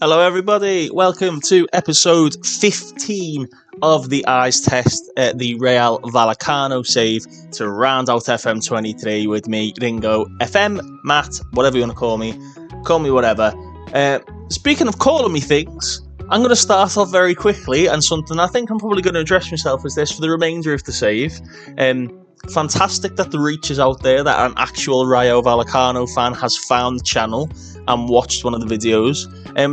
Hello everybody, welcome to episode 15 of the Eyes Test, the Real Vallecano save to round out FM23 with me, Ringo, FM, Matt, whatever you want to call me whatever. Speaking of calling me things, I'm going to start off very quickly, and something I think I'm probably going to address myself as this for the remainder of the save. Fantastic that the reach is out there, that an actual Rayo Vallecano fan has found the channel and watched one of the videos.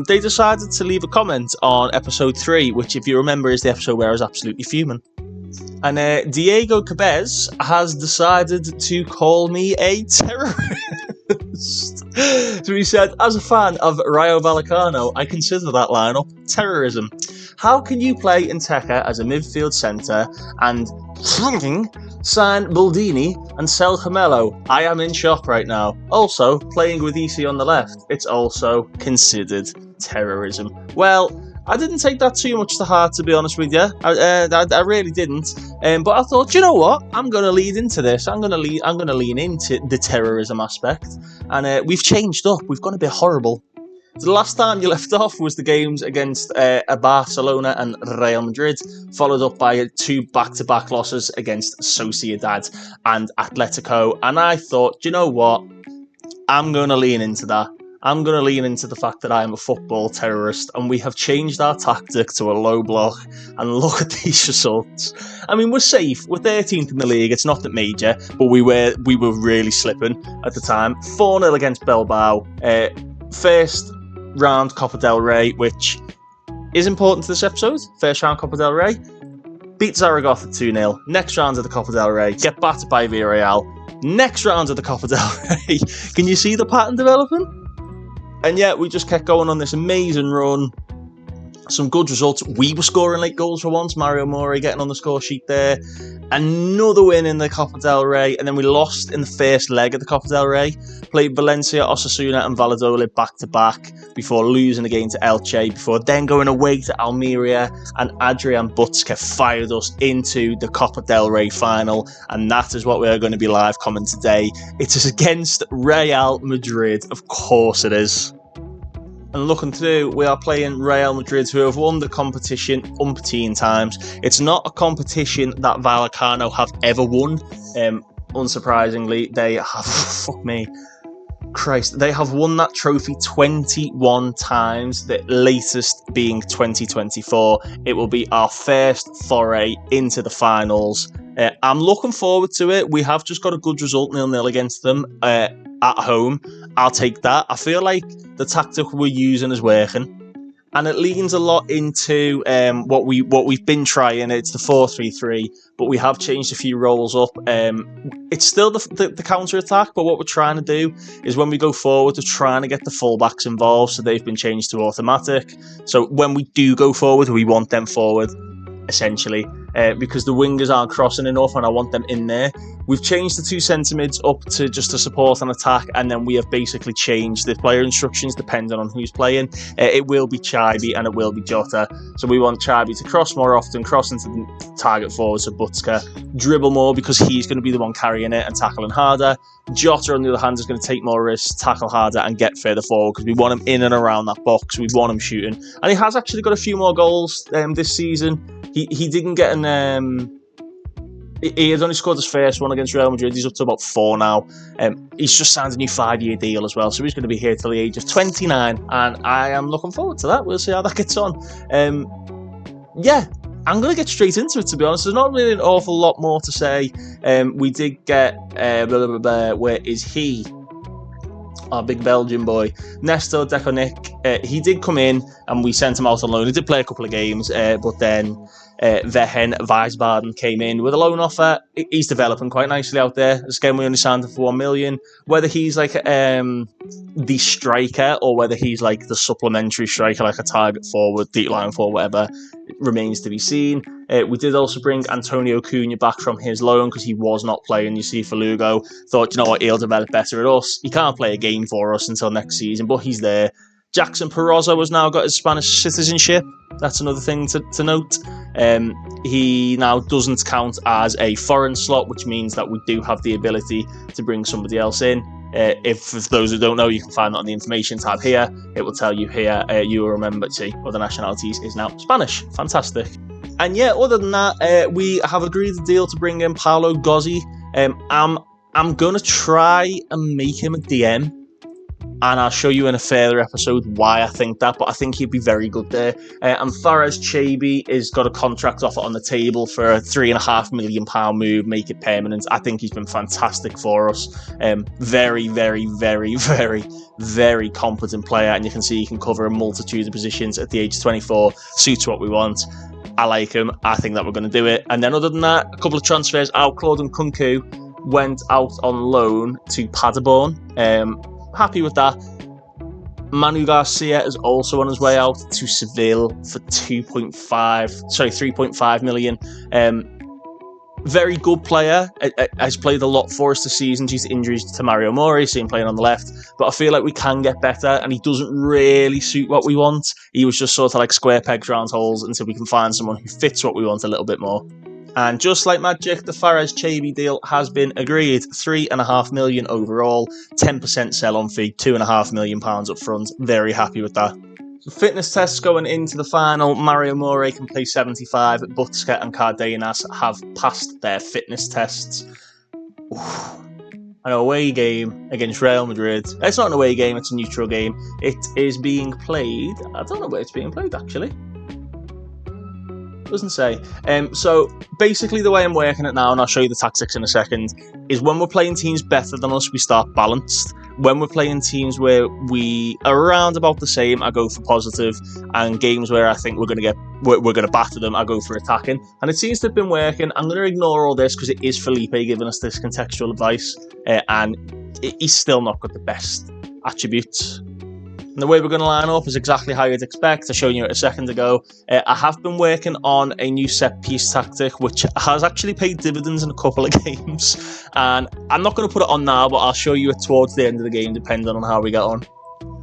They decided to leave a comment on episode 3, which, if you remember, is the episode where I was absolutely fuming. And Diego Cabez has decided to call me a terrorist. So he said, as a fan of Rayo Vallecano, I consider that lineup terrorism. How can you play Inteca as a midfield centre and sign Baldini and sell Camelo? I am in shock right now. Also, playing with EC on the left, it's also considered terrorism. Well, I didn't take that too much to heart, to be honest with you. I really didn't. But I thought, you know what? I'm going to lead into this. I'm going to lean into the terrorism aspect. And we've changed up. We've gone a bit horrible. The last time you left off was the games against Barcelona and Real Madrid, followed up by 2 back-to-back losses against Sociedad and Atletico. And I thought, you know what? I'm going to lean into that. I'm going to lean into the fact that I am a football terrorist, and we have changed our tactic to a low block, and look at these results. I mean, we're safe. We're 13th in the league. It's not that major, but we were really slipping at the time. 4-0 against Bilbao. First round Copa del Rey, which is important to this episode. First round Copa del Rey. Beat Zaragoza 2-0. Next round of the Copa del Rey. Get battered by Villarreal. Next round of the Copa del Rey. Can you see the pattern developing? And yet, we just kept going on this amazing run. Some good results. We were scoring late goals for once. Mario Mori getting on the score sheet there. Another win in the Copa del Rey. And then we lost in the first leg of the Copa del Rey. Played Valencia, Osasuna and Valladolid back-to-back before losing again to Elche. Before then going away to Almeria. And Adrian Butzke fired us into the Copa del Rey final. And that is what we are going to be live commenting today. It is against Real Madrid. Of course it is. And looking through, we are playing Real Madrid, who have won the competition umpteen times. It's not a competition that Vallecano have ever won. Unsurprisingly, they have... fuck me. Christ. They have won that trophy 21 times, the latest being 2024. It will be our first foray into the finals. I'm looking forward to it. We have just got a good result, 0-0 against them at home. I'll take that. I feel like the tactic we're using is working. And it leans a lot into what we've been trying. It's the 4-3-3, but we have changed a few roles up. It's still the counter-attack, but what we're trying to do is when we go forward, we're trying to get the fullbacks involved, so they've been changed to automatic. So when we do go forward, we want them forward, essentially, because the wingers aren't crossing enough and I want them in there. We've changed the 2 centre-mids up to just to support and attack, and then we have basically changed the player instructions depending on who's playing. It will be Chaibi and it will be Jota. So we want Chaibi to cross more often, cross into the target forward, so Butzke, dribble more because he's going to be the one carrying it and tackling harder. Jota, on the other hand, is going to take more risks, tackle harder and get further forward because we want him in and around that box. We want him shooting. And he has actually got a few more goals this season. He didn't get an... He had only scored his first one against Real Madrid. He's up to about 4 now. He's just signed a new 5-year deal as well, so he's going to be here till the age of 29, and I am looking forward to that. We'll see how that gets on. Yeah, I'm going to get straight into it, to be honest. There's not really an awful lot more to say. We did get... where is he? Our big Belgian boy, Nestor Dekonik. He did come in and we sent him out on loan. He did play a couple of games, but then Vehen Wiesbaden came in with a loan offer. He's developing quite nicely out there. This game we only signed him for 1 million. Whether he's like the striker or whether he's like the supplementary striker, like a target forward, deep line forward, whatever, remains to be seen. We did also bring Antonio Cunha back from his loan because he was not playing, you see, for Lugo. Thought, you know what, he'll develop better at us. He can't play a game for us until next season, but he's there. Jackson Perozzo has now got his Spanish citizenship. That's another thing to note. He now doesn't count as a foreign slot, which means that we do have the ability to bring somebody else in. If for those who don't know, you can find that on the information tab here. It will tell you here, you will remember, see, other nationalities is now Spanish. Fantastic. And yeah, other than that, we have agreed the deal to bring in Paolo Gozzi. I'm going to try and make him a DM, and I'll show you in a further episode why I think that, but I think he'd be very good there. And Faraz Chabi has got a contract offer on the table for a £3.5 million move, make it permanent. I think he's been fantastic for us. Very, very, very, very, very competent player, and you can see he can cover a multitude of positions at the age of 24. Suits what we want. I like him. I think that we're going to do it. And then other than that, a couple of transfers out. Claude Nkunku went out on loan to Paderborn. Happy with that. Manu Garcia is also on his way out to Seville for 3.5 million. Very good player. Has played a lot for us this season due to injuries to Mario Mori, see him playing on the left. But I feel like we can get better, and he doesn't really suit what we want. He was just sort of like square pegs round holes until we can find someone who fits what we want a little bit more. And just like magic, the Faraz Chabi deal has been agreed. £3.5 million overall, 10% sell-on fee, £2.5 million up front. Very happy with that. So fitness tests going into the final. Mario Mori can play 75. Butska and Cardenas have passed their fitness tests. An away game against Real Madrid. It's not an away game, it's a neutral game. It is being played. I don't know where it's being played, actually. Doesn't say. So basically the way I'm working it now, and I'll show you the tactics in a second, is when we're playing teams better than us, we start balanced. When we're playing teams where we are around about the same, I go for positive, and games where I think we're going to batter them, I go for attacking. And it seems to have been working. I'm going to ignore all this because it is Felipe giving us this contextual advice, and he's still not got the best attributes. And the way we're going to line up is exactly how you'd expect. I showed you it a second ago. I have been working on a new set-piece tactic, which has actually paid dividends in a couple of games. And I'm not going to put it on now, but I'll show you it towards the end of the game, depending on how we get on.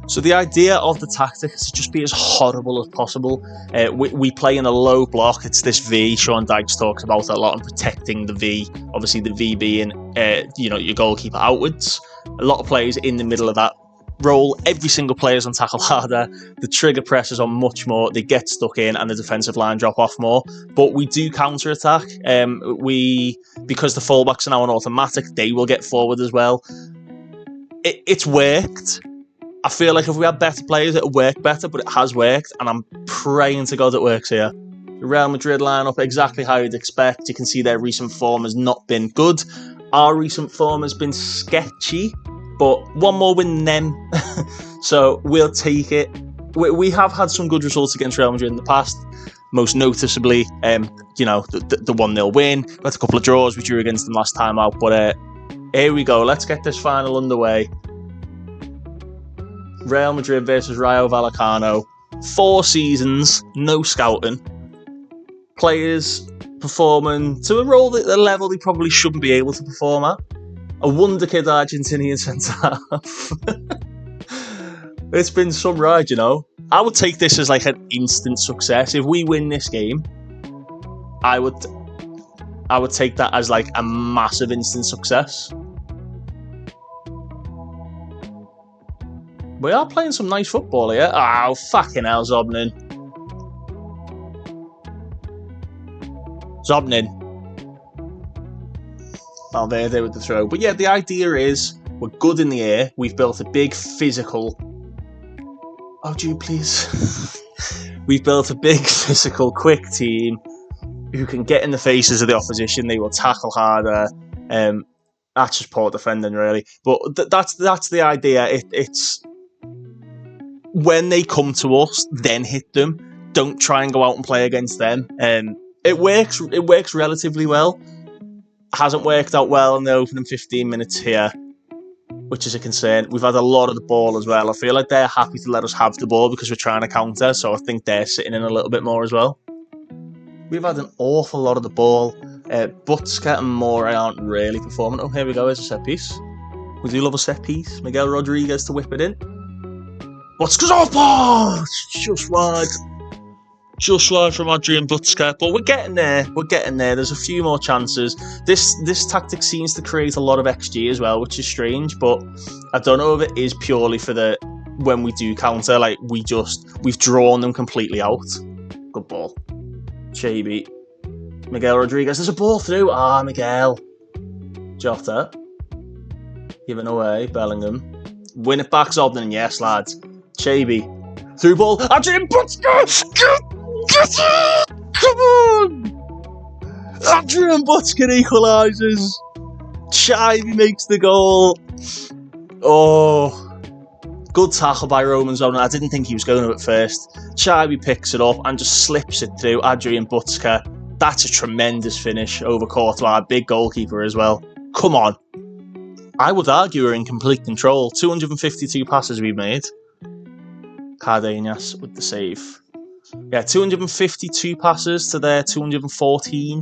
So the idea of the tactic is to just be as horrible as possible. We play in a low block. It's this V. Sean Dykes talks about it a lot, and protecting the V. Obviously, the V being, your goalkeeper outwards. A lot of players in the middle of that role. Every single player is on tackle harder. The trigger press is on much more. They get stuck in, and the defensive line drop off more. But we do counter attack. Because the fullbacks are now on automatic, they will get forward as well. It's worked. I feel like if we had better players, it would work better, but it has worked, and I'm praying to God it works here. The Real Madrid lineup, exactly how you'd expect. You can see their recent form has not been good. Our recent form has been sketchy, but one more win than them. So we'll take it. We have had some good results against Real Madrid in the past, most noticeably, the 1-0 win. We had a couple of draws. We drew against them last time out, but here we go. Let's get this final underway. Real Madrid versus Rayo Vallecano. 4 seasons, no scouting. Players performing to a level they probably shouldn't be able to perform at. A wonder kid Argentinian centre-half. It's been some ride, I would take this as like an instant success. If we win this game, I would take that as like a massive instant success. We are playing some nice football here. Oh, fucking hell, Zobnin. Valverde with the throw. But yeah, the idea is we're good in the air. We've built a big physical... Oh, do you please? We've built a big physical, quick team who can get in the faces of the opposition. They will tackle harder. That's just poor defending, really. But that's the idea. It's... When they come to us, then hit them. Don't try and go out and play against them. It works relatively well. Hasn't worked out well in the opening 15 minutes here, which is a concern. We've had a lot of the ball as well. I feel like they're happy to let us have the ball because we're trying to counter, so I think they're sitting in a little bit more as well. We've had an awful lot of the ball. Butska and Mori aren't really performing. Oh, here we go. Here's a set piece. We do love a set piece. Miguel Rodriguez to whip it in. What's goes off? Oh, it's just wide. Just wide from Adrian Butska, but we're getting there. There's a few more chances. This tactic seems to create a lot of XG as well, which is strange. But I don't know if it is purely for the when we do counter, like we've drawn them completely out. Good ball, Chaby, Miguel Rodriguez. There's a ball through. Miguel, Jota, giving away. Bellingham, win it back. Zobnin, yes, lads. Chaby, through ball. Adrian Butska. Get it! Come on! Adrian Butska equalises. Chaby makes the goal. Oh, good tackle by Roman Zona. I didn't think he was going to at first. Chaby picks it up and just slips it through. Adrian Butska. That's a tremendous finish over Courtois, big goalkeeper as well. Come on. I would argue we're in complete control. 252 passes we've made. Cardenas with the save. Yeah, 252 passes to their 214.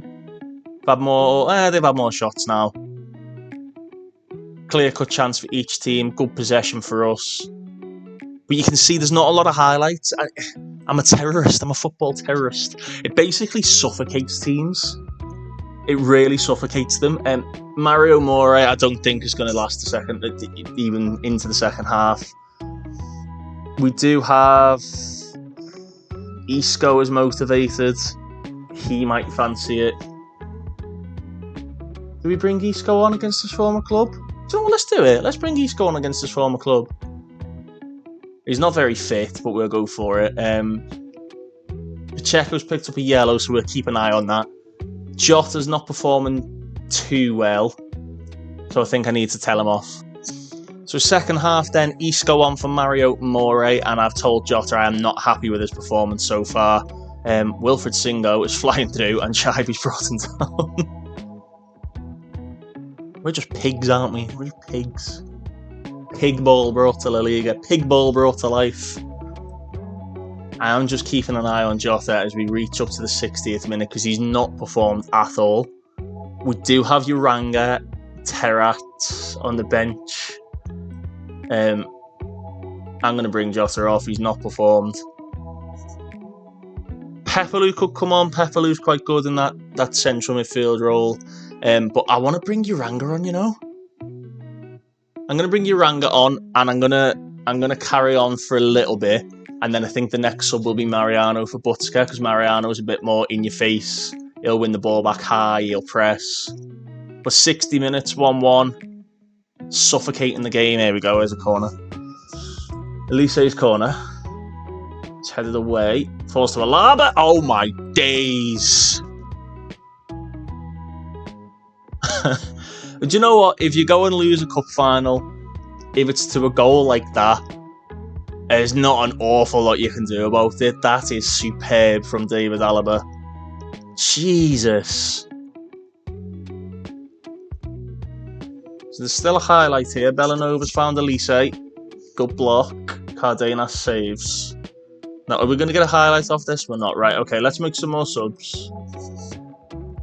They've had more shots now. Clear-cut chance for each team. Good possession for us. But you can see there's not a lot of highlights. I'm a terrorist. I'm a football terrorist. It basically suffocates teams. It really suffocates them. Mario Moura, I don't think is going to last even into the second half. We do have... Isco is motivated. He might fancy it. Do we bring Isco on against his former club? Do you know what? Let's do it. Let's bring Isco on against his former club. He's not very fit, but we'll go for it. Pacheco's picked up a yellow, so we'll keep an eye on that. Jota's not performing too well, so I think I need to tell him off. So second half then, Isco on for Mario Moura, and I've told Jota I am not happy with his performance so far. Wilfred Singo is flying through and Chaby's brought him down. We're just pigs, aren't we? We're just pigs. Pig ball brought to La Liga. Pig ball brought to life. I am just keeping an eye on Jota as we reach up to the 60th minute because he's not performed at all. We do have Uranga, Terrat on the bench. I'm going to bring Jota off. He's not performed. Pepelu could come on. Pepelu's quite good in that central midfield role. But I want to bring Uranga on, you know. I'm going to bring Uranga on, and I'm going to carry on for a little bit, and then I think the next sub will be Mariano for Butska because Mariano's a bit more in your face. He'll win the ball back high. He'll press. But 60 minutes, 1-1. Suffocating the game. Here we go. There's a corner. Elise's corner. It's headed away. Falls to Alaba. Oh my days. Do you know what? If you go and lose a cup final, if it's to a goal like that, there's not an awful lot you can do about it. That is superb from David Alaba. Jesus. So there's still a highlight here. Bellanova's found Elise. Good block. Cardenas saves. Now, are we going to get a highlight off this? We're not. Right, okay, let's make some more subs.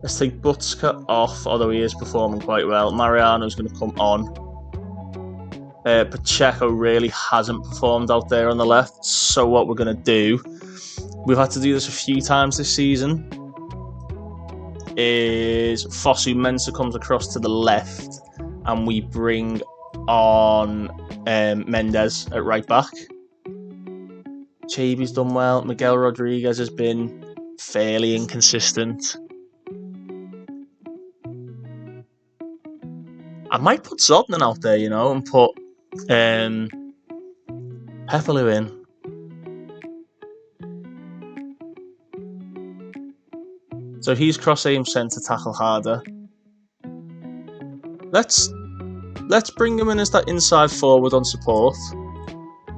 Let's take Butska off, although he is performing quite well. Mariano's going to come on. Pacheco really hasn't performed out there on the left. So what we're going to do, we've had to do this a few times this season, is Fosu Mensah comes across to the left and we bring on Mendes at right back. Chaby's done well. Miguel Rodriguez has been fairly inconsistent. I might put Zobnin out there, you know, and put Pepelu in. So he's cross-aim centre tackle harder. Let's bring him in as that inside forward on support.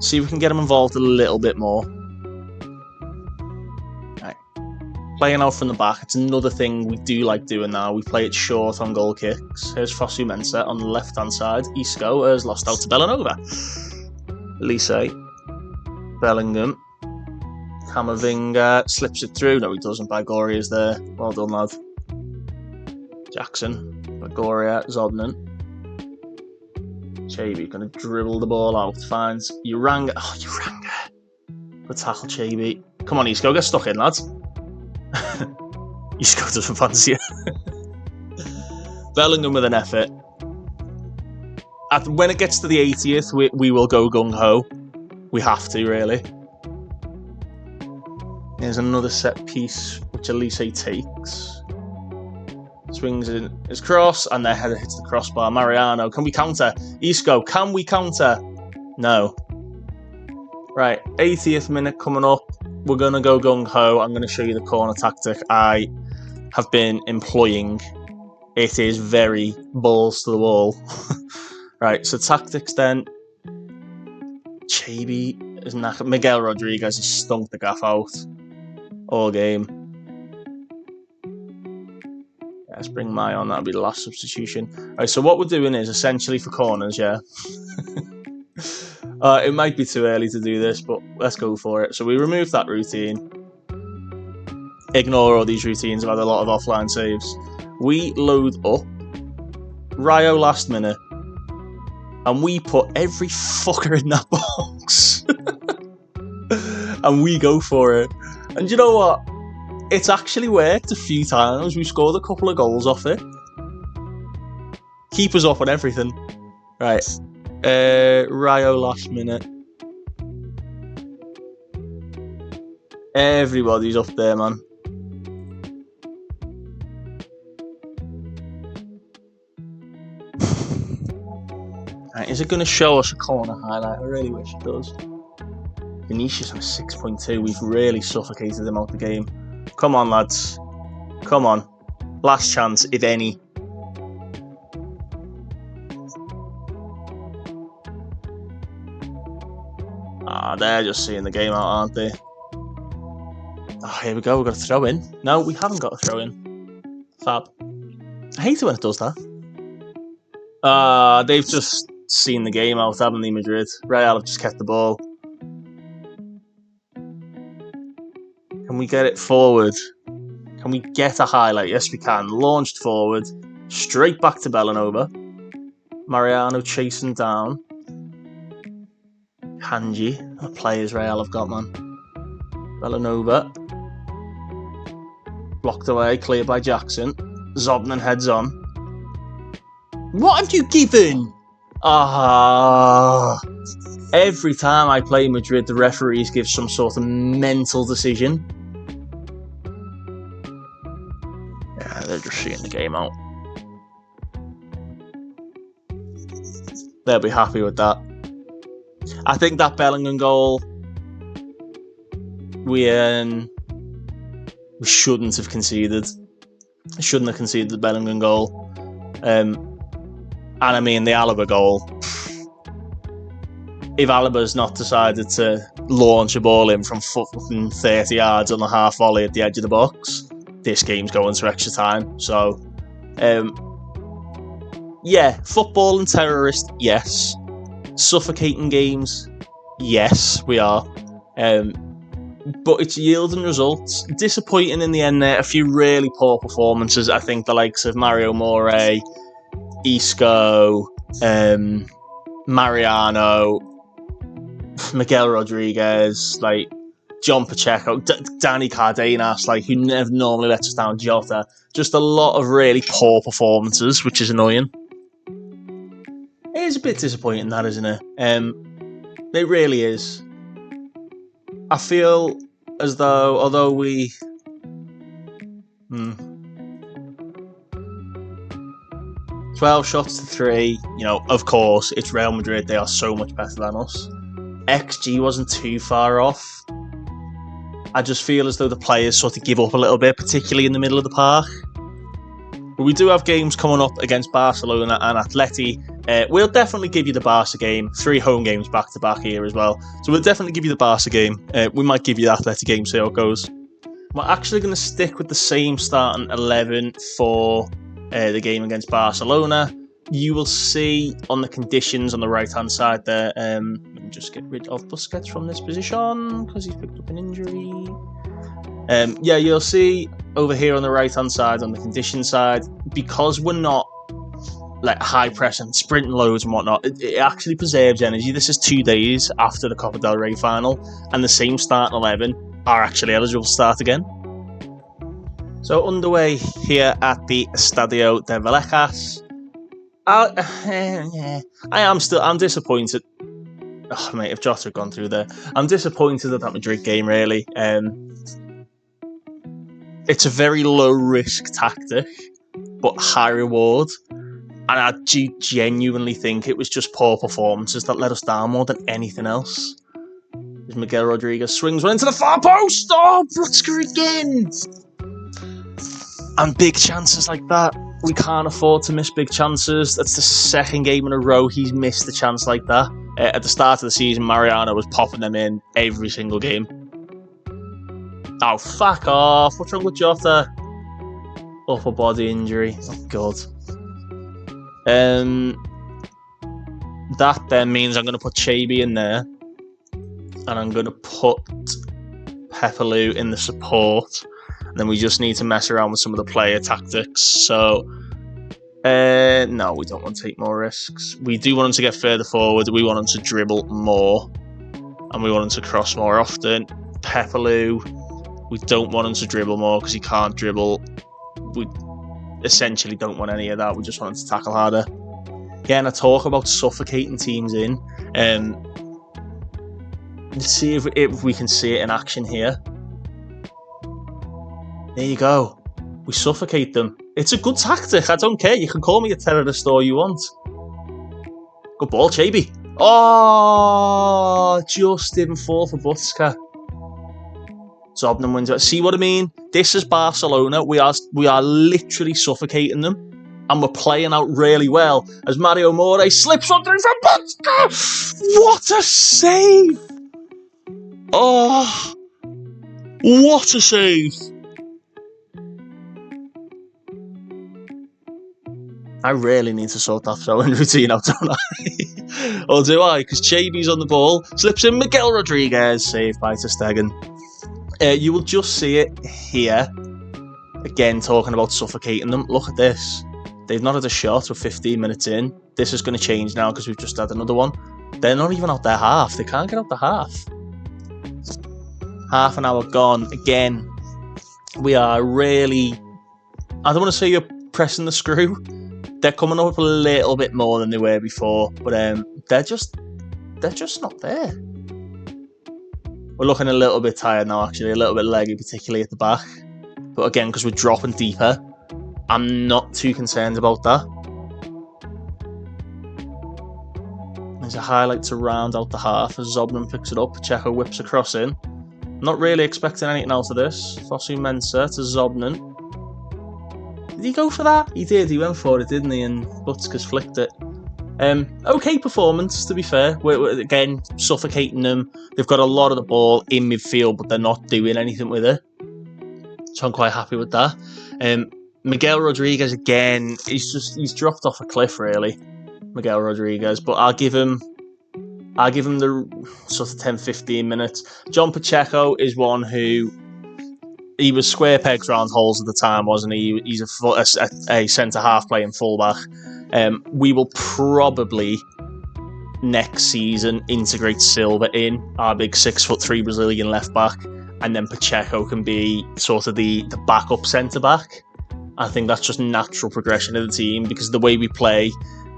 See if we can get him involved a little bit more. Right. Playing out from the back, it's another thing we do like doing now. We play it short on goal kicks. Here's Fosu Mensah on the left-hand side. Isco has lost out to Bellanova. Elise. Bellingham. Camavinga slips it through. No, he doesn't. Bagoria is there. Well done, lad. Jackson. Bagoria. Zobnin. Chaby going to dribble the ball out. Finds Uranga. Oh, Uranga. Good tackle, Chibi. Come on, Isco, get stuck in, lads. Isco doesn't fancy it. Bellingham with an effort. When it gets to the 80th, we will go gung-ho. We have to, really. There's another set piece, which Elise takes. Swings in his cross, and their header hits the crossbar. Mariano, can we counter? Isco, can we counter? No. Right, 80th minute coming up. We're going to go gung-ho. I'm going to show you the corner tactic I have been employing. It is very balls to the wall. Right, so tactics then. Chaby is knackered. Miguel Rodriguez has stunk the gaff out all game. Let's bring Mai on. That'll be the last substitution. Right, so what we're doing is essentially for corners, yeah. It might be too early to do this, but let's go for it. So we remove that routine. Ignore all these routines. I've had a lot of offline saves. We load up Rayo last minute. And we put every fucker in that box. And we go for it. And you know what? It's actually worked a few times. We scored a couple of goals off it. Keep us up on everything. Right. Rayo last minute. Everybody's up there, man. Right, is it going to show us a corner highlight? I really wish it does. Vinicius on a 6.2. We've really suffocated them out the game. Come on, lads. Come on. Last chance, if any. They're just seeing the game out, aren't they? Oh, here we go. We've got a throw in. No, we haven't got a throw in. Fab. I hate it when it does that. They've just seen the game out, haven't they, Madrid? Real have just kept the ball. Can we get it forward? Can we get a highlight? Yes, we can. Launched forward. Straight back to Bellanova. Mariano chasing down. Kanji. The players Real have got, man. Bellanova. Blocked away. Cleared by Jackson. Zobnan heads on. What have you given? Every time I play Madrid, the referees give some sort of mental decision. Yeah, they're just seeing the game out. They'll be happy with that. I think that Bellingham goal, we shouldn't have conceded. We shouldn't have conceded the Bellingham goal. And I mean, the Alaba goal. If Alaba's not decided to launch a ball in from 30 yards on the half volley at the edge of the box, this game's going to extra time. So, yeah, football and terrorist, yes. Suffocating games, yes, we are. But it's yielding results. Disappointing in the end there. A few really poor performances. I think the likes of Mario More, Isco, Mariano, Miguel Rodriguez, like John Pacheco, Danny Cardenas, like who never normally lets us down, Jota. Just a lot of really poor performances, which is annoying. It is a bit disappointing, that, isn't it? It really is. I feel as though, although we... 12 shots to 3, you know, of course, it's Real Madrid, they are so much better than us. XG wasn't too far off. I just feel as though the players sort of give up a little bit, particularly in the middle of the park. But we do have games coming up against Barcelona and Atleti. We'll definitely give you the Barca game. 3 home games back-to-back here as well. So we'll definitely give you the Barca game. We might give you the Atleti game, see how it goes. We're actually going to stick with the same starting 11 for the game against Barcelona. You will see on the conditions on the right-hand side there. Let me just get rid of Busquets from this position because he's picked up an injury. Yeah, you'll see over here on the right-hand side, on the condition side, because we're not like high press and sprinting loads and whatnot. It actually preserves energy. This is 2 days after the Copa del Rey final, and the same starting 11 are actually eligible to start again. So underway here at the Estadio de Vallecas. I'm disappointed. Oh, mate, if Jota had gone through there, I'm disappointed at that Madrid game, really. It's a very low-risk tactic, but high reward. And I do genuinely think it was just poor performances that let us down more than anything else. As Miguel Rodriguez swings one into the far post. Oh, Brutsker again! And big chances like that. We can't afford to miss big chances. That's the second game in a row he's missed a chance like that. At the start of the season, Mariano was popping them in every single game. Oh, fuck off. What's wrong with Jota? Upper body injury. Oh, God. That then means I'm going to put Chaby in there. And I'm going to put Pepelu in the support. And then we just need to mess around with some of the player tactics. So, no, we don't want to take more risks. We do want him to get further forward. We want him to dribble more. And we want him to cross more often. Pepelu, we don't want him to dribble more because he can't dribble. We essentially don't want any of that. We just want him to tackle harder. Again, I talk about suffocating teams in. Let's see if we can see it in action here. There you go. We suffocate them. It's a good tactic. I don't care. You can call me a terrorist all you want. Good ball, Chaby. Oh, just didn't fall for Butska. Zobnan wins it. See what I mean? This is Barcelona. We are literally suffocating them. And we're playing out really well. As Mario More slips on through from Butska. What a save! Oh, what a save! I really need to sort that throwing routine out, don't I? Or do I? Because Chaby's on the ball, slips in Miguel Rodriguez, saved by ter Stegen. You will just see it here. Again, talking about suffocating them. Look at this. They've not had a shot. We're 15 minutes in. This is going to change now because we've just had another one. They're not even out their half. They can't get out the half. Half an hour gone. Again, we are really... I don't want to say you're pressing the screw. They're coming up a little bit more than they were before, but they're just not there. We're looking a little bit tired now, actually, a little bit leggy, particularly at the back. But again, because we're dropping deeper, I'm not too concerned about that. There's a highlight to round out the half as Zobnan picks it up. Pacheco whips across in. Not really expecting anything out of this. Fosu Mensah to Zobnan. Did he go for that? He did. He went for it, didn't he? And Butska's flicked it. Okay performance, to be fair. We're again suffocating them. They've got a lot of the ball in midfield, but they're not doing anything with it. So I'm quite happy with that. Miguel Rodriguez again. He's dropped off a cliff, really. Miguel Rodriguez, but I'll give him the sort of 10-15 minutes. John Pacheco is one who. He was square pegs round holes at the time, wasn't he? He's a centre-half playing fullback. We will probably, next season, integrate Silva in, our big 6'3" Brazilian left-back, and then Pacheco can be sort of the backup centre-back. I think that's just natural progression of the team, because the way we play,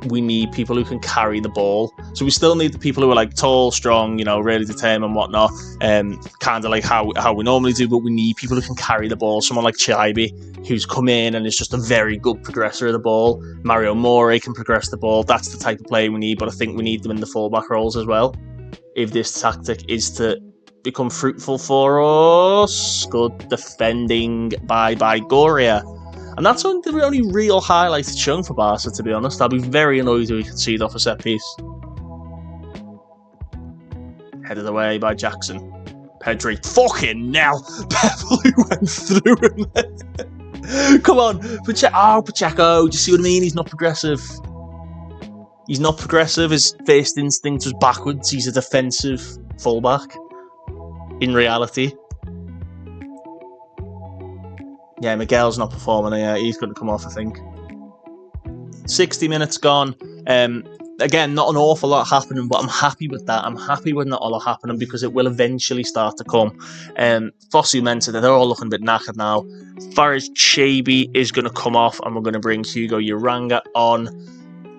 we need people who can carry the ball. So we still need the people who are like tall, strong, really determined and whatnot, kind of like how we normally do, but we need people who can carry the ball. Someone like Chaby, who's come in and is just a very good progressor of the ball. Mario More can progress the ball. That's the type of player we need, but I think we need them in the fullback roles as well. If this tactic is to become fruitful for us. Good defending by Goria. And that's the only real highlight it's shown for Barca, to be honest. I'd be very annoyed if we concede off a set piece. Headed away by Jackson. Pedri. Fucking hell! Pepelu went through him. Come on. Pacheco. Do you see what I mean? He's not progressive. He's not progressive. His first instinct was backwards. He's a defensive fullback. In reality. Yeah, Miguel's not performing yet. He's going to come off, I think. 60 minutes gone. Again, not an awful lot happening, but I'm happy with that. I'm happy with not a lot happening because it will eventually start to come. Fosu Mensah, they're all looking a bit knackered now. Faris Chabi is going to come off, and we're going to bring Hugo Uranga on.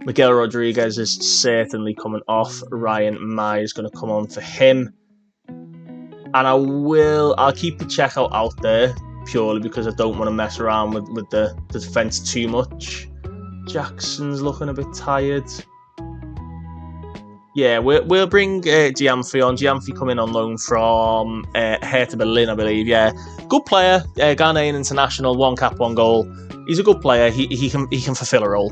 Miguel Rodriguez is certainly coming off. Ryan Mai is going to come on for him. And I'll keep the Pacheco out there purely because I don't want to mess around with the defence too much. Jackson's looking a bit tired. Yeah, we'll bring Giamfi on. Giamfi coming on loan from Hertha Berlin, I believe. Yeah, good player. Ghanaian international, 1 cap, 1 goal. He's a good player. He can fulfil a role.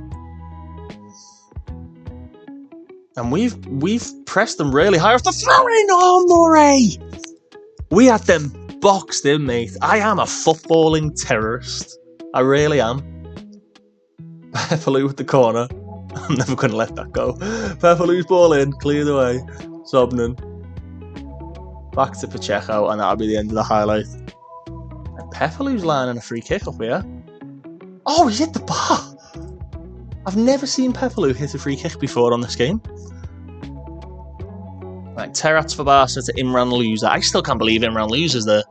And we've pressed them really high off the throw-in. Oh, Murray! We had them boxed in, mate. I am a footballing terrorist. I really am. Pepperloo with the corner. I'm never going to let that go. Pepperloo's ball in, cleared away. Sobnan. Back to Pacheco, and that'll be the end of the highlight. And Pepperloo's lining a free kick up here. Oh, he hit the bar! I've never seen Pepperloo hit a free kick before on this game. Right, Terrats for Barca to Imran Loser. I still can't believe Imran Loser's there.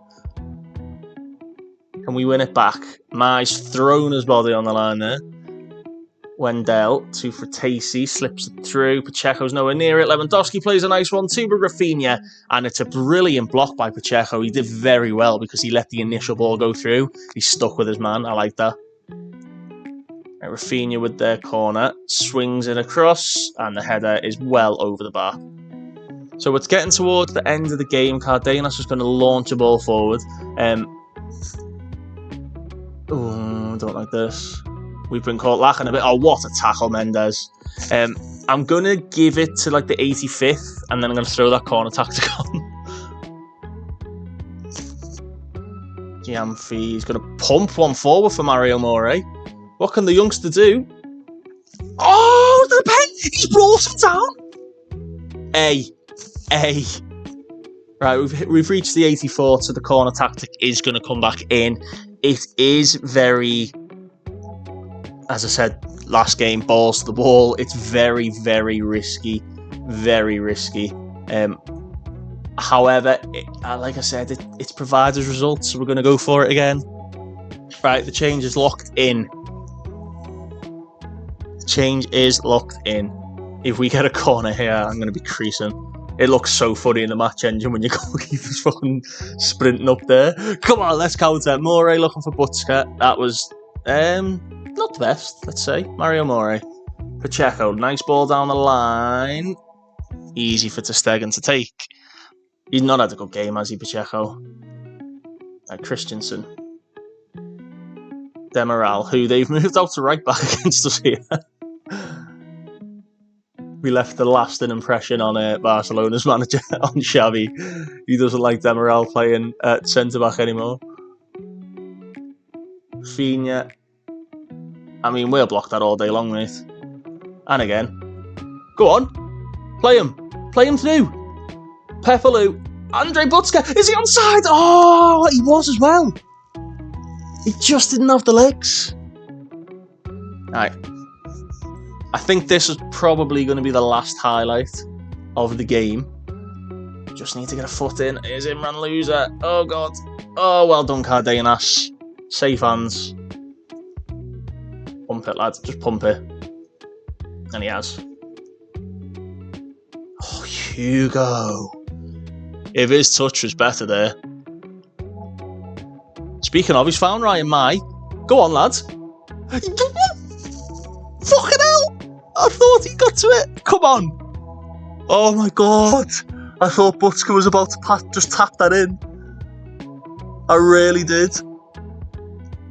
Can we win it back? Mai's thrown his body on the line there. Wendell to Fratesi, slips it through. Pacheco's nowhere near it. Lewandowski plays a nice one too, but Rafinha, and it's a brilliant block by Pacheco. He did very well because he let the initial ball go through. He stuck with his man. I like that. Right, Rafinha with their corner, swings it across, and the header is well over the bar. So it's getting towards the end of the game. Cardenas just going to launch a ball forward. Don't like this. We've been caught lacking a bit. Oh, what a tackle, Mendes. I'm going to give it to like the 85th, and then I'm going to throw that corner tactic on. Giamfi is going to pump one forward for Mario More. What can the youngster do? Oh, the pen! He's brought him down! Right, we've reached the 84, so the corner tactic is going to come back in. It is very, as I said last game, balls to the wall. It's very, very risky. Very risky. However, like I said, it's provided results, so we're going to go for it again. Right, the change is locked in. The change is locked in. If we get a corner here, I'm going to be creasing. It looks so funny in the match engine when your goalkeeper's fucking sprinting up there. Come on, let's counter. More looking for Butska. That was not the best, let's say. Mario More. Pacheco, nice ball down the line. Easy for ter Stegen to take. He's not had a good game, has he, Pacheco? Christensen. Demiral, who they've moved out to right back against us here. We left the lasting impression on Barcelona's manager, on Xavi. He doesn't like Demiral playing at centre-back anymore. Rafinha. I mean, we'll block that all day long, mate. And again. Go on. Play him. Play him through. Pepperloo. Andre Butska. Is he onside? Oh, he was as well. He just didn't have the legs. Right. I think this is probably going to be the last highlight of the game. Just need to get a foot in. Here's Imran Loser. Oh, God. Oh, well done, Cardenas. Safe hands. Pump it, lads. Just pump it. And he has. Oh, Hugo. If his touch was better there. Speaking of, he's found Ryan Mai. Go on, lads. Fucking hell! I thought he got to it. Come on. Oh my God. I thought Butska was about to just tap that in. I really did.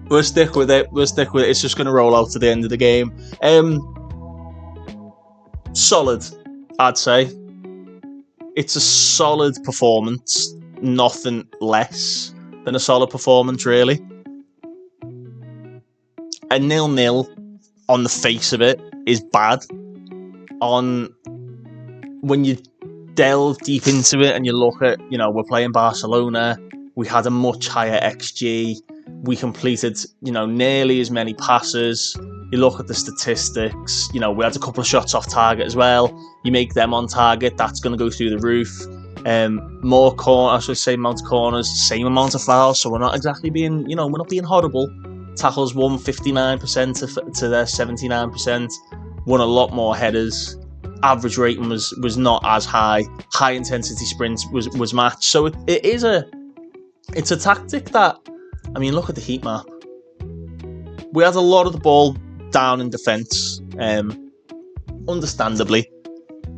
We'll stick with it. It's just going to roll out to the end of the game. Solid, I'd say. It's a solid performance. Nothing less than a solid performance, really. A 0-0 on the face of it is bad. When you delve deep into it and you look at, we're playing Barcelona, we had a much higher XG, we completed, nearly as many passes, You look at the statistics, you know, we had a couple of shots off target as well. You make them on target, that's going to go through the roof. More corners, same amount of corners, same amount of fouls, so we're not exactly being, you know, we're not being horrible. Tackles won 59% to their 79%, won a lot more headers. Average rating was not as high. High intensity sprints was matched. So it's a tactic that, I mean, look at the heat map. We had a lot of the ball down in defence, understandably,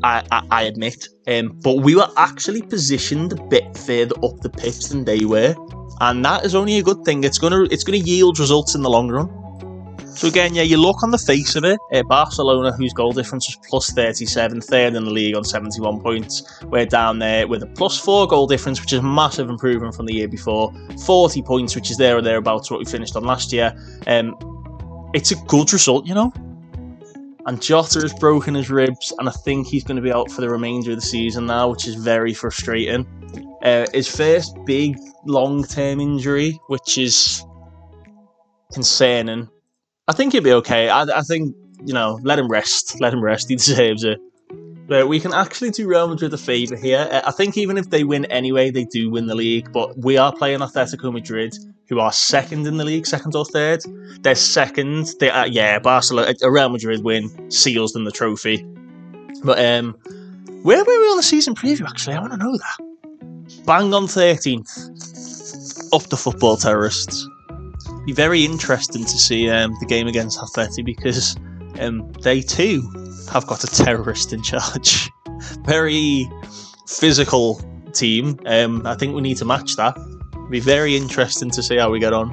I admit, but we were actually positioned a bit further up the pitch than they were, and that is only a good thing. It's gonna yield results in the long run. So again, yeah, you look on the face of it, Barcelona, whose goal difference was plus 37, third in the league on 71 points. We're down there with a plus 4 goal difference, which is a massive improvement from the year before. 40 points, which is there or thereabouts what we finished on last year. It's a good result, you know. And Jota has broken his ribs, and I think he's going to be out for the remainder of the season now, which is very frustrating. His first big long-term injury, which is concerning. I think he'll be okay. I think, you know, let him rest. Let him rest. He deserves it. But we can actually do Real Madrid a favour here. I think even if they win anyway, they do win the league. But we are playing Atletico Madrid, who are second in the league, second or third. They're second. Barcelona, a Real Madrid win seals them the trophy. But where were we on the season preview, actually? I want to know that. Bang on 13th. Up the football terrorists. Be very interesting to see the game against Atleti, because they too have got a terrorist in charge. Very physical team. I think we need to match that. Be very interesting to see how we get on.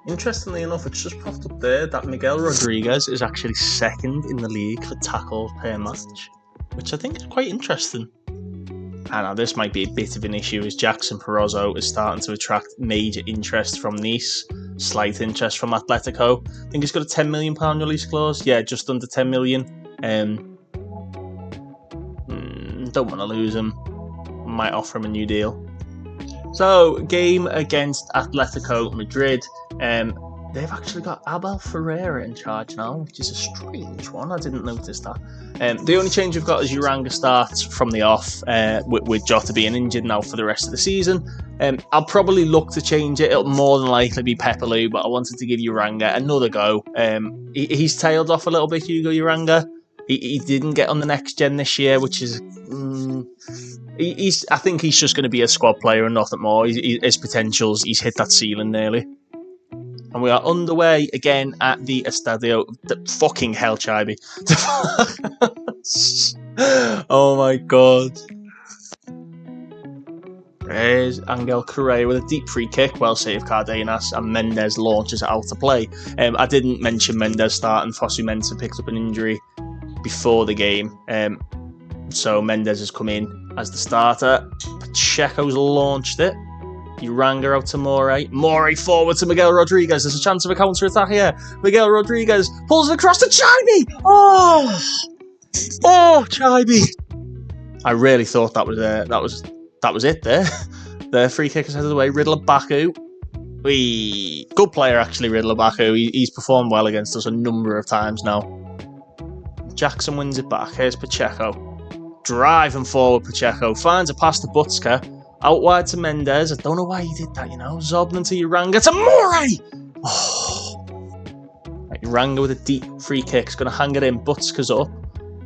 Interestingly enough, it's just popped up there that Miguel Rodriguez is actually second in the league for tackles per match, which I think is quite interesting. I know this might be a bit of an issue, as Jackson Perozzo is starting to attract major interest from Nice, slight interest from Atletico. I think he's got a £10 million release clause. Yeah, just under 10 million. Don't want to lose him. Might offer him a new deal. So, game against Atletico Madrid. They've actually got Abel Ferreira in charge now, which is a strange one. I didn't notice that. The only change we've got is Uranga starts from the off, with Jota being injured now for the rest of the season. I'll probably look to change it. It'll more than likely be Pepelu, but I wanted to give Uranga another go. He's tailed off a little bit, Hugo Uranga. He didn't get on the next gen this year, which is... I think he's just going to be a squad player and nothing more. His potentials, he's hit that ceiling nearly. And we are underway again at the Estadio. Fucking hell, Chibi. Oh my god. There's Angel Correa with a deep free kick. Well saved, Cardenas, and Mendes launches it out to play. I didn't mention Mendes starting. Fosu Mensah picked up an injury before the game. So Mendes has come in as the starter. Pacheco's launched it. Uranga out to Morey. Morey forward to Miguel Rodriguez. There's a chance of a counter-attack here. Miguel Rodriguez pulls it across to Chibi. Oh, Chibi. I really thought that was it there. The free kick is headed away. Riddler Baku. Good player, actually, Riddler Baku. He's performed well against us a number of times now. Jackson wins it back. Here's Pacheco. Driving forward, Pacheco finds a pass to Butska. Out wide to Mendes. I don't know why he did that, you know. Zobnan to Uranga to Morey! Oh. Right, Uranga with a deep free kick. He's going to hang it in. Butska's up.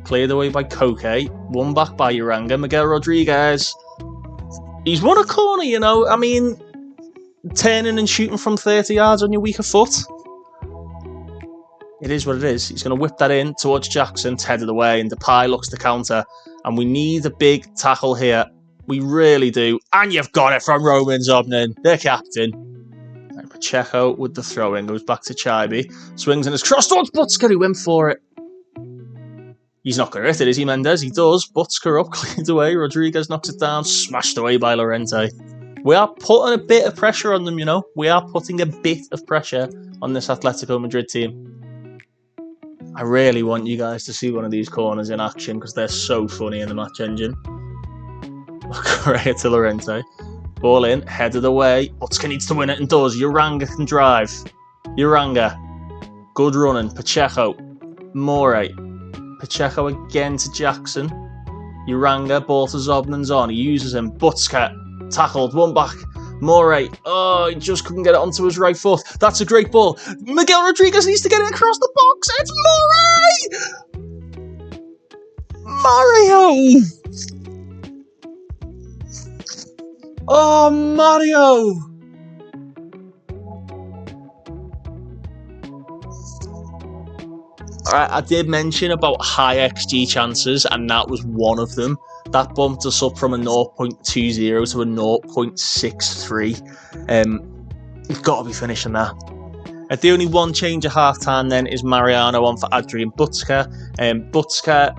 Cleared away by Koke. One back by Uranga. Miguel Rodriguez. He's won a corner, you know. I mean, turning and shooting from 30 yards on your weaker foot. It is what it is. He's going to whip that in towards Jackson. It's headed away, and Depay looks to counter. And we need a big tackle here. We really do. And you've got it from Roman Zobnan, the captain. Right, Pacheco with the throw-in. Goes back to Chibi. Swings and is crossed towards Butska, who went for it. He's not going to hit it, is he, Mendes? He does. Butska up, cleared away. Rodriguez knocks it down. Smashed away by Llorente. We are putting a bit of pressure on them, you know. We are putting a bit of pressure on this Atletico Madrid team. I really want you guys to see one of these corners in action, because they're so funny in the match engine. Correa to Llorente. Ball in, headed away. Butska needs to win it and does. Uranga can drive. Uranga. Good running. Pacheco. Morey. Pacheco again to Jackson. Uranga. Ball to Zobnan's on. He uses him. Butska. Tackled. One back. Morey. Oh, he just couldn't get it onto his right foot. That's a great ball. Miguel Rodriguez needs to get it across the box. It's Morey! Mario! Oh, Mario! Alright, I did mention about high XG chances, and that was one of them. That bumped us up from a 0.20 to a 0.63. You've got to be finishing that. The only one change at half-time then is Mariano on for Adrian Butska. Butska,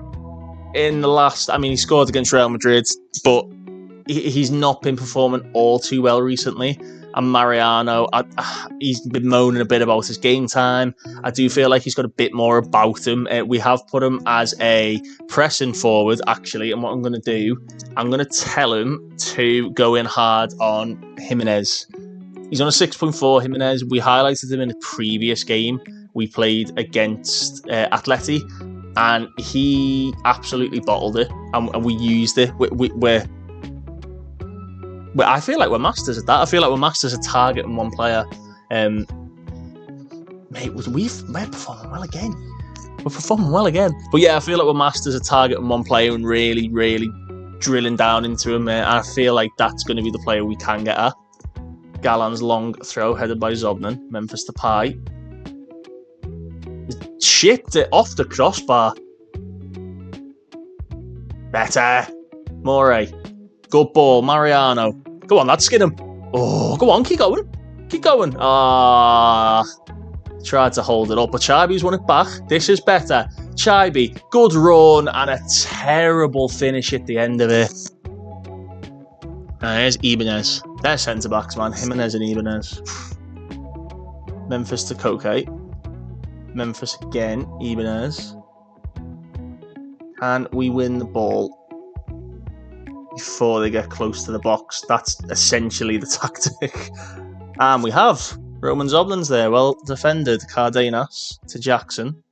in the last... I mean, he scored against Real Madrid, but he's not been performing all too well recently. And Mariano, he's been moaning a bit about his game time. I do feel like he's got a bit more about him. We have put him as a pressing forward, actually. And what I'm going to do, I'm going to tell him to go in hard on Jimenez. He's on a 6.4, Jimenez. We highlighted him in a previous game. We played against Atleti, and he absolutely bottled it. And we used it. I feel like we're masters at that. I feel like we're masters at targeting one player. Mate, we're performing well again. We're performing well again. But yeah, I feel like we're masters at targeting one player and really, really drilling down into him. And I feel like that's going to be the player we can get at. Gallan's long throw headed by Zobnan. Memphis Depay. Shipped it off the crossbar. Better. Morey. Good ball, Mariano. Go on, lad, skin him. Oh, go on, keep going. Keep going. Tried to hold it up, but Chaibi's won it back. This is better. Chaibi, good run, and a terrible finish at the end of it. There's Ibanez. They're centre-backs, man. Jimenez and Ibanez. Memphis to Koke. Memphis again. Ibanez. Can we win the ball before they get close to the box? That's essentially the tactic. And we have. Roman Zoblin's there. Well defended. Cardenas to Jackson.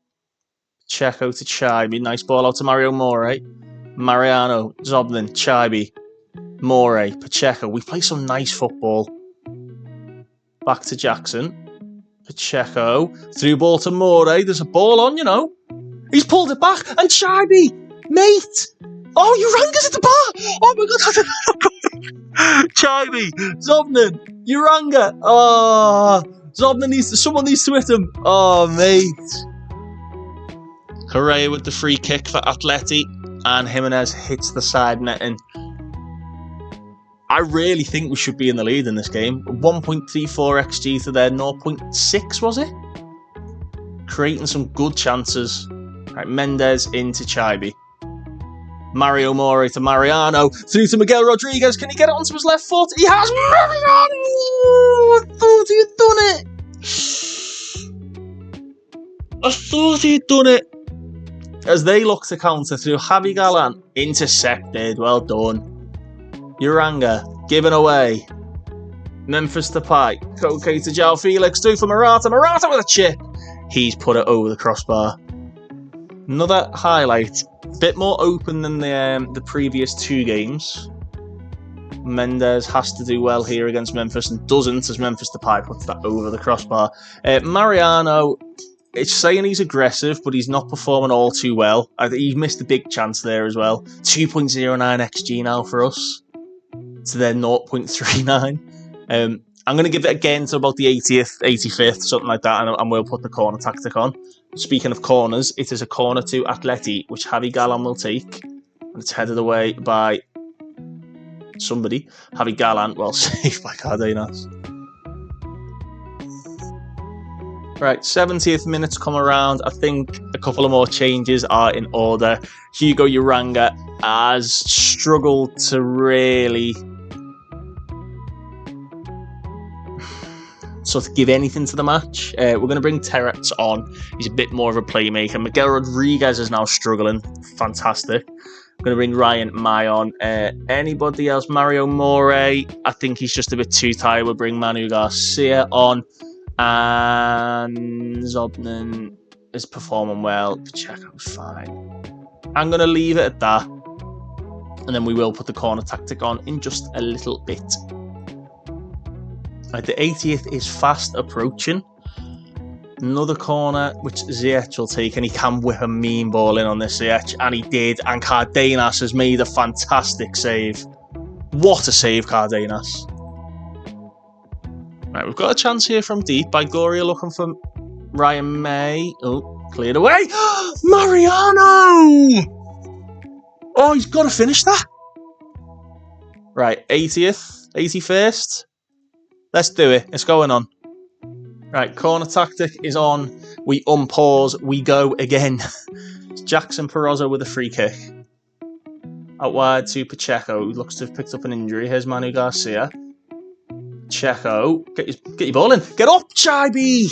Checo to Chaibi. Nice ball out to Mario Morey. Mariano. Zoblin. Chaibi. Morey. Pacheco. We play some nice football. Back to Jackson. Pacheco. Through ball to Morey. There's a ball on, you know. He's pulled it back. And Chaibi. Mate. Oh, Uranga's at the bar! Oh my god! Chaibi, Zobnan, Uranga. Oh, Zobnan someone needs to hit him. Oh, mate. Rayo with the free kick for Atleti, and Jimenez hits the side netting. I really think we should be in the lead in this game. 1.34 XG to their 0.6, was it? Creating some good chances. Right, Mendes into Chaibi. Mario Morey to Mariano, through to Miguel Rodriguez. Can he get it onto his left foot? He has. Mariano! I thought he'd done it. As they look to counter through Javi Gallan. Intercepted. Well done. Uranga given away. Memphis Depay. Koke to João Felix. Through for Morata. Morata with a chip. He's put it over the crossbar. Another highlight. Bit more open than the previous two games. Mendes has to do well here against Memphis and doesn't, as Memphis Depay puts that over the crossbar. Mariano, it's saying he's aggressive, but he's not performing all too well. He missed a big chance there as well. 2.09 XG now for us to their 0.39. I'm going to give it again to about the 80th, 85th, something like that, and we'll put the corner tactic on. Speaking of corners, it is a corner to Atleti, which Javi Gallan will take. And it's headed away by somebody. Javi Gallan, well saved by Cardenas. Right, 70th minutes come around. I think a couple of more changes are in order. Hugo Uranga has struggled to really sort of give anything to the match. We're going to bring Terets on. He's a bit more of a playmaker. Miguel Rodriguez is now struggling. Fantastic. I'm going to bring Ryan Mai on. Anybody else? Mario Morey. I think he's just a bit too tired. We'll bring Manu Garcia on. And Zobnin is performing well. Pacheco's fine. I'm going to leave it at that. And then we will put the corner tactic on in just a little bit. Right, the 80th is fast approaching. Another corner, which Ziyech will take, and he can whip a mean ball in on this Ziyech, and he did. And Cardenas has made a fantastic save. What a save, Cardenas. Right, we've got a chance here from deep by Goria looking for Ryan May. Oh, cleared away. Mariano! Oh, he's got to finish that. Right, 80th, 81st. Let's do it. It's going on. Right, corner tactic is on. We unpause. We go again. It's Jackson Perozzo with a free kick. Out wide to Pacheco, who looks to have picked up an injury. Here's Manu Garcia. Pacheco, get your ball in. Get up, Chibi!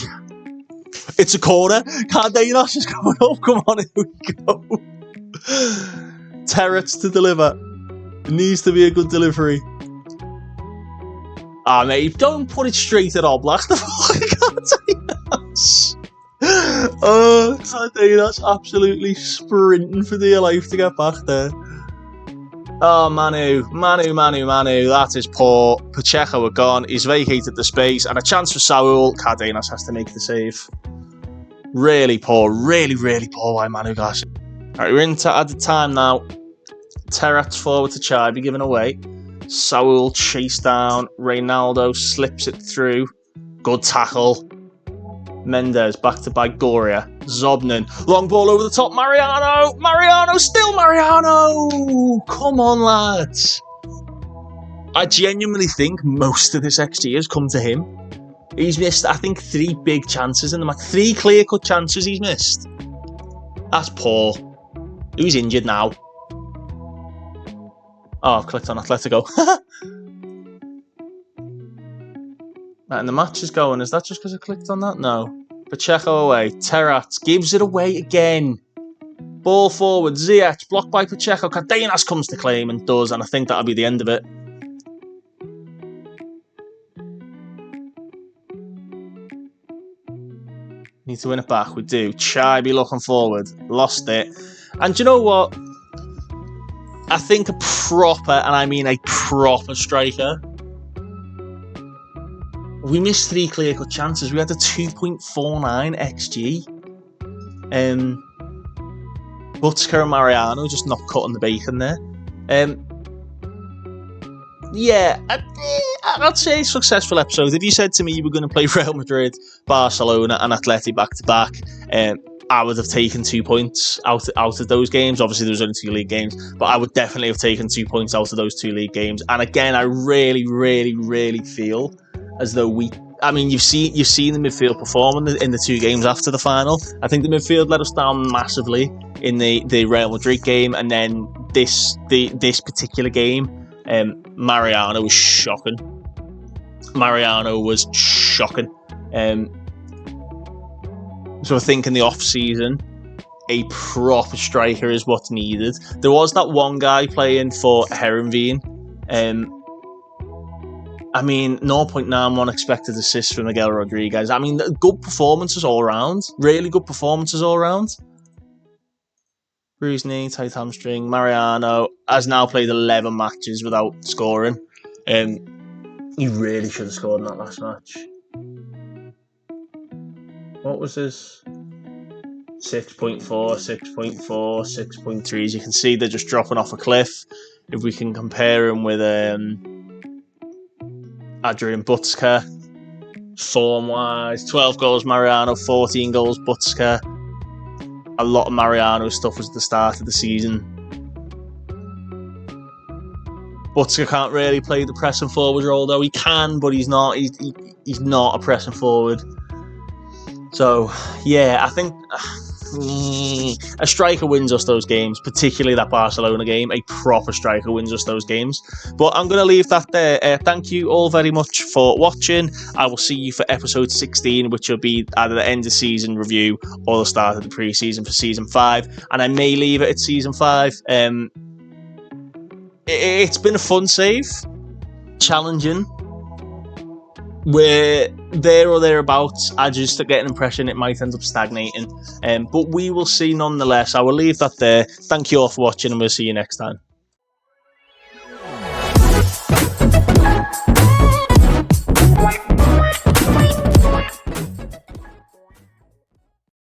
It's a corner. Cardenas is coming up. Come on, here we go. Terrets to deliver. It needs to be a good delivery. Ah, mate, don't put it straight at Oblak. The fucking Cardenas. Oh, Cardenas absolutely sprinting for dear life to get back there. Oh, Manu. That is poor. Pacheco are gone. He's vacated the space. And a chance for Saul. Cardenas has to make the save. Really poor. Really, really poor by Manu Garcia. Alright, we're into added time now. Terrats forward to Chibi, given away. Saul chase down. Reynaldo slips it through. Good tackle. Mendes back to Goria. Zobnin. Long ball over the top. Mariano. Still Mariano. Come on, lads. I genuinely think most of this XG has come to him. He's missed, I think, 3 big chances in the match. 3 clear-cut chances he's missed. That's poor. Who's injured now? Oh, I've clicked on Atletico. Right, and the match is going. Is that just because I clicked on that? No. Pacheco away. Terrat gives it away again. Ball forward. Ziyech blocked by Pacheco. Cardenas comes to claim and does, and I think that'll be the end of it. Need to win it back. We do. Chibi looking forward. Lost it. And do you know what? I think a proper, and I mean a proper striker. We missed 3 clear-cut chances. We had a 2.49 XG. Butska and Mariano just not cutting the bacon there. Yeah, I'd say a successful episode. If you said to me you were going to play Real Madrid, Barcelona and Atleti back-to-back, I would have taken 2 points out of those games. Obviously, there was only 2 league games, but I would definitely have taken 2 points out of those 2 league games. And again, I really, really, really feel as though you've seen the midfield perform in the 2 games after the final. I think the midfield let us down massively in the Real Madrid game, and then this particular game, Mariano was shocking. So I think in the off-season, a proper striker is what's needed. There was that one guy playing for Herenveen. 0.91 expected assists from Miguel Rodriguez. I mean, good performances all around. Really good performances all around. Bruised knee, tight hamstring. Mariano has now played 11 matches without scoring. He really should have scored in that last match. What was his? 6.4, 6.4, 6.3. As you can see, they're just dropping off a cliff. If we can compare him with Adrian Butska, form-wise, 12 goals Mariano, 14 goals Butska. A lot of Mariano stuff was at the start of the season. Butska can't really play the pressing forward role, though. He can, but he's not. He's not a pressing forward. So, yeah, I think a striker wins us those games, particularly that Barcelona game. A proper striker wins us those games. But I'm going to leave that there. Thank you all very much for watching. I will see you for episode 16, which will be either the end of season review or the start of the pre-season for season 5. And I may leave it at season 5. It's been a fun save. Challenging. we're there or thereabouts. I just get an impression it might end up stagnating. But we will see nonetheless. I will leave that there. Thank you all for watching, and we'll see you next time.